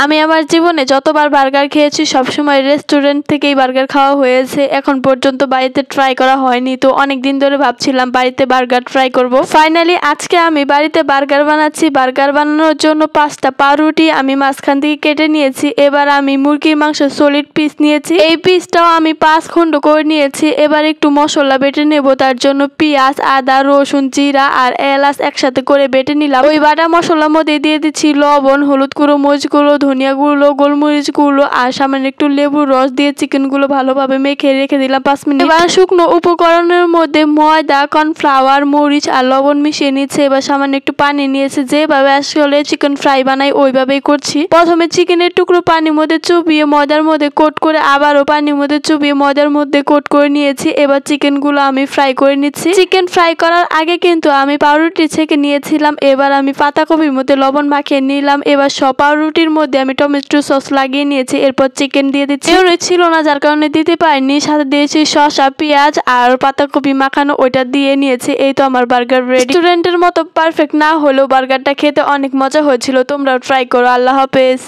আমি আমার জীবনে যতবার বার্গার খেয়েছি সবসময় রেস্টুরেন্ট থেকেই বার্গার খাওয়া হয়েছে। এখন পর্যন্ত বাড়িতে ট্রাই করা হয়নি। তো অনেক দিন ধরে ভাবছিলাম বাড়িতে বার্গার ট্রাই করব। ফাইনালি আজকে আমি বাড়িতে বার্গার বানাচ্ছি। বার্গার বানানোর জন্য 5টা পাউরুটি আমি মাঝখান থেকে কেটে নিয়েছি। এবার আমি মুরগির মাংস সলিড পিস নিয়েছি। এই পিসটাও আমি 5 খণ্ড করে নিয়েছি। এবার একটু মশলা বেটে নেব। তার জন্য পেঁয়াজ, আদা, রসুন, জিরা আর এলাচ একসাথে করে বেটে নিলাম। ওই বাটা মশলার মধ্যে দিয়ে দিচ্ছি লবণ, হলুদ গুঁড়ো, মরিচ গুঁড়ো, ধনিয়া গুঁড়ো, গোলমরিচ গুঁড়ো আর সামান্য একটু লেবুর রস দিয়ে চিকেনগুলো ভালোভাবে মেখে রেখে দিলাম 5 মিনিট। এবার শুকনো উপকরণের মধ্যে ময়দা, কর্নফ্লাওয়ার, মরিচ আর লবণ মিশিয়ে নিচ্ছে। এবার সামান্য একটু পানি নিয়েছে। যেভাবে আসলে চিকেন ফ্রাই বানাই ওইভাবেই করছি। প্রথমে চিকেনের টুকরো পানির মধ্যে চুবিয়ে ময়দার মধ্যে কোট করে আবারও পানির মধ্যে চুবিয়ে ময়দার মধ্যে কোট করে নিয়েছি। এবার চিকেনগুলো আমি ফ্রাই করে নিচ্ছি। চিকেন ফ্রাই করার আগে কিন্তু আমি পাউরুটি ছেঁকে নিয়েছিলাম। এবার আমি পাতাকপির মধ্যে লবণ মাখিয়ে নিলাম। এবার সব পাউরুটির মধ্যে আমি টমেটো সস লাগিয়ে নিয়েছি। এরপর চিকেন দিয়ে দিচ্ছি। মেয়োনিজ ছিল না যার কারণে দিতে পারিনি। সাথে দিয়েছি শসা, পেঁয়াজ আর পাতাকপি মাখানো, ওইটা দিয়ে নিয়েছি। এই তো আমার বার্গার রেডি। রেস্টুরেন্টের মতো পারফেক্ট না হলেও বার্গারটা খেতে অনেক মজা হয়েছিল। তোমরাও ট্রাই করো। আল্লাহ হাফেজ।